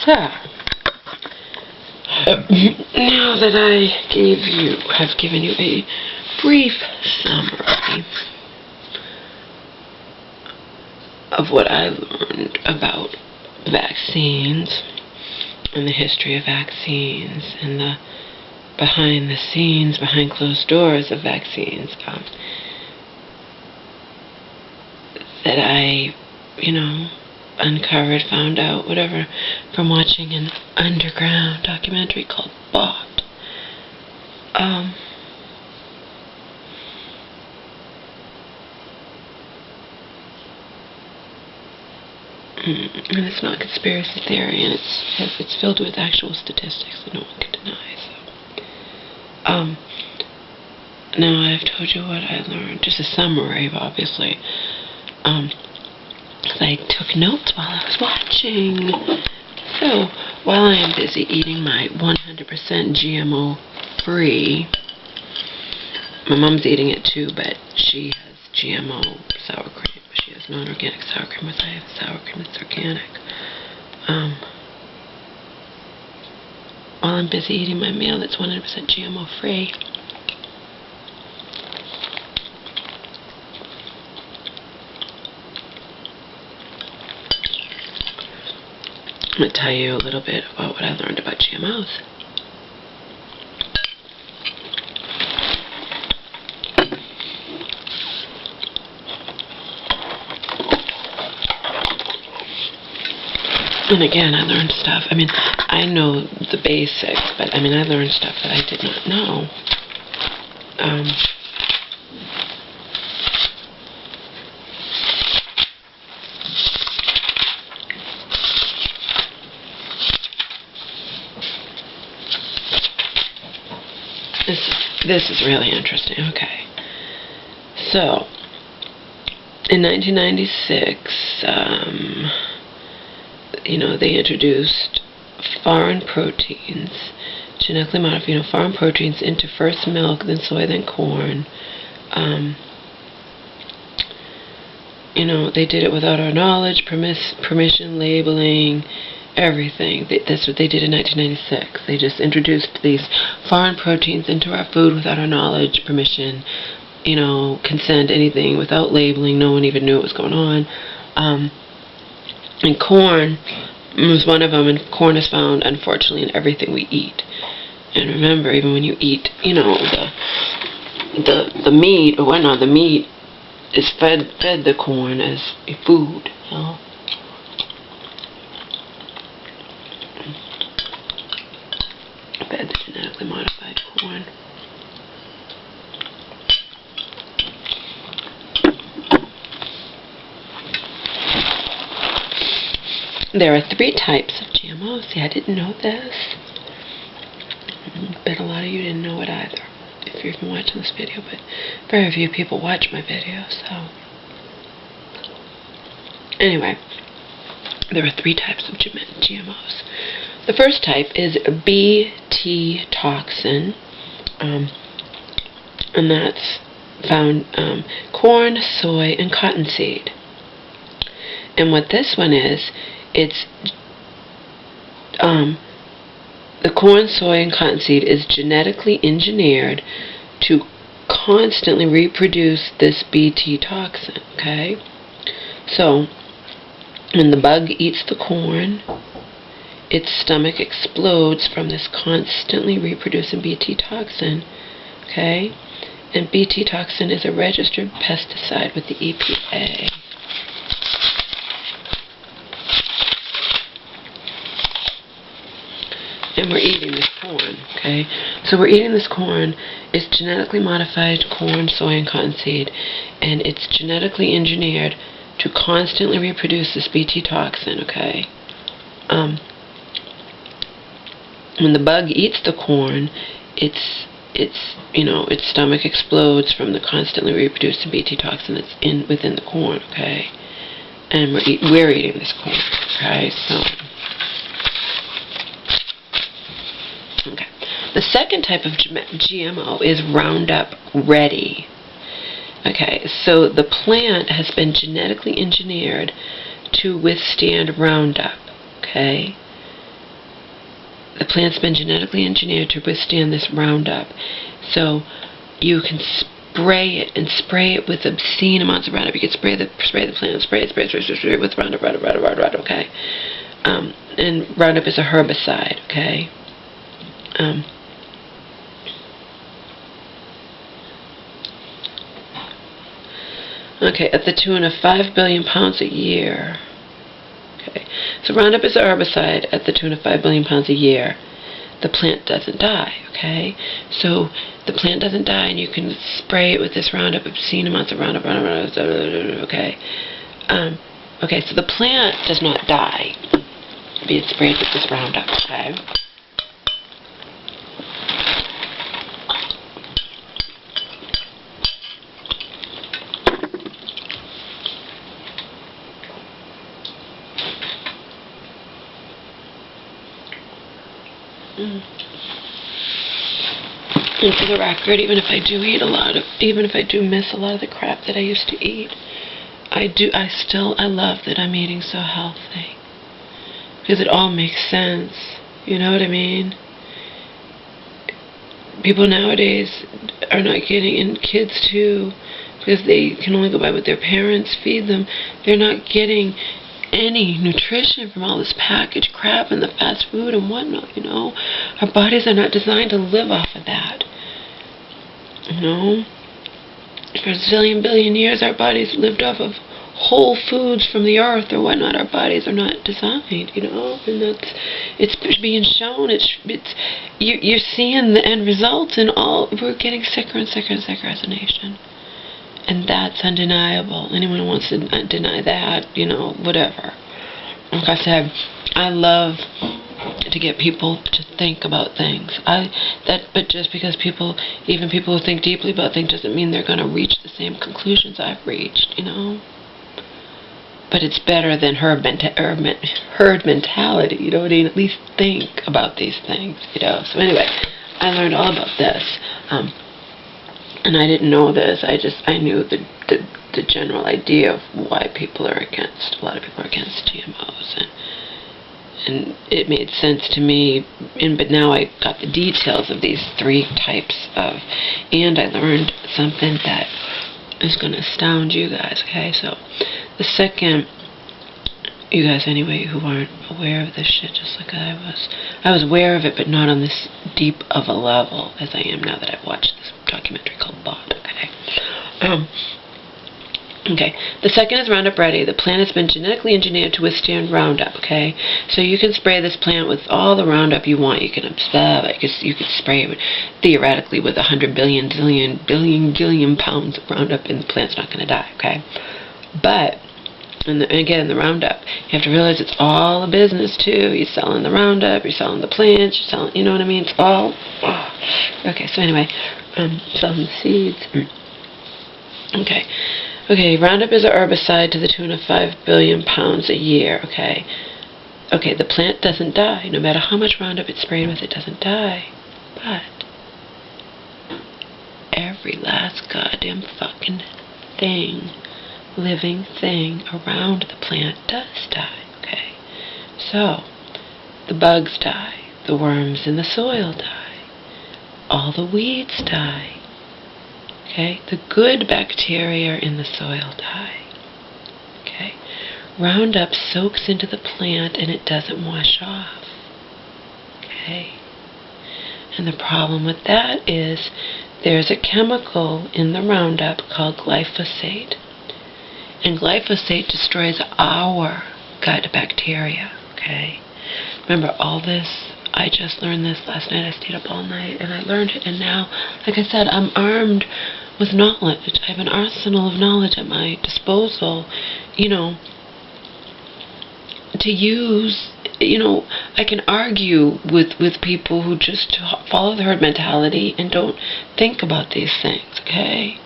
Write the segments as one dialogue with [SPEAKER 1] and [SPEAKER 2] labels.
[SPEAKER 1] So, now that I have given you a brief summary of what I learned about vaccines and the history of vaccines and the behind the scenes, behind closed doors of vaccines, that I, uncovered, found out, whatever, from watching an underground documentary called Bought. And it's not conspiracy theory, and it's filled with actual statistics that no one can deny. So, now I've told you what I learned, just a summary, obviously. I took notes while I was watching. So, while I am busy eating my 100% GMO-free, my mom's eating it too, but she has GMO sour cream. She has non-organic sour cream, as I have sour cream that's organic. While I'm busy eating my meal that's 100% GMO-free, I'm going to tell you a little bit about what I learned about GMOs. And again, I learned stuff. I know the basics, but I learned stuff that I did not know. This is really interesting. Okay. So, in 1996, they introduced foreign proteins, genetically modified, foreign proteins into first milk, then soy, then corn. They did it without our knowledge, permission, labeling, everything. That's what they did in 1996. They just introduced these foreign proteins into our food without our knowledge, permission, consent, anything, without labeling. No one even knew what was going on. And corn was one of them, and corn is found, unfortunately, in everything we eat. And remember, even when you eat, the meat, or whatnot, the meat is fed the corn as a food, fed the genetically modified corn. There are 3 types of GMOs. See, I didn't know this. Bet a lot of you didn't know it either, if you've been watching this video, but very few people watch my videos, so. Anyway, there are 3 types of GMOs. The first type is Bt toxin, and that's found corn, soy, and cottonseed. And what this one is, it's the corn, soy, and cottonseed is genetically engineered to constantly reproduce this Bt toxin, okay? So, when the bug eats the corn, its stomach explodes from this constantly reproducing Bt toxin, okay? And Bt toxin is a registered pesticide with the EPA. And we're eating this corn, okay? So we're eating this corn. It's genetically modified corn, soy, and cottonseed, and it's genetically engineered to constantly reproduce this Bt toxin, okay? When the bug eats the corn, its stomach explodes from the constantly reproducing Bt toxin that's within the corn, okay? And we're eating this corn, okay? So. Okay. The second type of GMO is Roundup Ready. Okay, so the plant has been genetically engineered to withstand Roundup. Okay, the plant's been genetically engineered to withstand this Roundup. So you can spray it and spray it with obscene amounts of Roundup. You can spray the plant, spray it with Roundup, okay? And Roundup is a herbicide, okay? Okay, at the tune of 5 billion pounds a year. Okay, so Roundup is a herbicide at the tune of 5 billion pounds a year. The plant doesn't die, okay? So the plant doesn't die, and you can spray it with this Roundup, obscene amounts of Roundup, okay? Okay, so the plant does not die, being sprayed with this Roundup, okay? And for the record, even if I do miss a lot of the crap that I used to eat, I love that I'm eating so healthy. Because it all makes sense. You know what I mean? People nowadays are not getting, and kids too, because they can only go by what their parents feed them, they're not getting any nutrition from all this packaged crap and the fast food and whatnot, you know? Our bodies are not designed to live off of that. You know? For a zillion billion years, our bodies lived off of whole foods from the earth or whatnot. Our bodies are not designed, you know? And it's being shown. You're seeing the end results, and we're getting sicker and sicker and sicker as a nation. And that's undeniable. Anyone who wants to deny that, you know, whatever. Like I said, I love to get people to think about things. But just because even people who think deeply about things doesn't mean they're going to reach the same conclusions I've reached, you know. But it's better than herd mentality, you know, to at least think about these things, you know. So anyway, I learned all about this. And I didn't know this. I knew the general idea of why a lot of people are against GMOs, and it made sense to me. But now I got the details of these 3 types and I learned something that is going to astound you guys. Okay, so the second, you guys anyway who aren't aware of this shit, just like I was aware of it, but not on this deep of a level as I am now that I've watched this documentary called Bot. Okay. Okay. The second is Roundup Ready. The plant has been genetically engineered to withstand Roundup. Okay. So you can spray this plant with all the Roundup you want. You can observe it. You could spray it theoretically with 100 billion gillion pounds of Roundup, and the plant's not going to die. Okay. But and again, the Roundup, you have to realize it's all a business too. You're selling the Roundup, you're selling the plants, you're selling, you know what I mean? It's all, okay, so anyway, selling the seeds. Okay, Roundup is a herbicide to the tune of 5 billion pounds a year, okay? Okay, the plant doesn't die. No matter how much Roundup it's sprayed with, it doesn't die. But every last goddamn fucking living thing around the plant does die, okay? So, the bugs die, the worms in the soil die, all the weeds die, okay? The good bacteria in the soil die, okay? Roundup soaks into the plant and it doesn't wash off, okay? And the problem with that is there's a chemical in the Roundup called glyphosate. And glyphosate destroys our gut bacteria, okay? Remember all this, I just learned this last night. I stayed up all night and I learned it, and now, like I said, I'm armed with knowledge. I have an arsenal of knowledge at my disposal, you know, to use. You know, I can argue with people who just follow the herd mentality and don't think about these things, okay?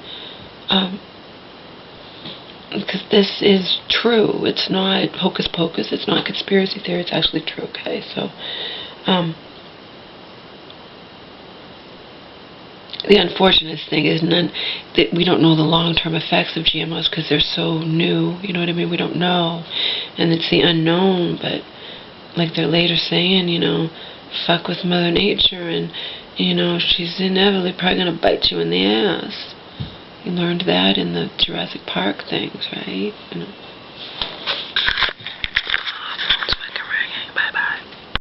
[SPEAKER 1] Because this is true. It's not hocus pocus. It's not conspiracy theory. It's actually true, okay? So, the unfortunate thing is that we don't know the long-term effects of GMOs because they're so new. You know what I mean? We don't know. And it's the unknown, but like they're later saying, you know, fuck with Mother Nature, and, you know, she's inevitably probably going to bite you in the ass. You learned that in the Jurassic Park things, right? You know.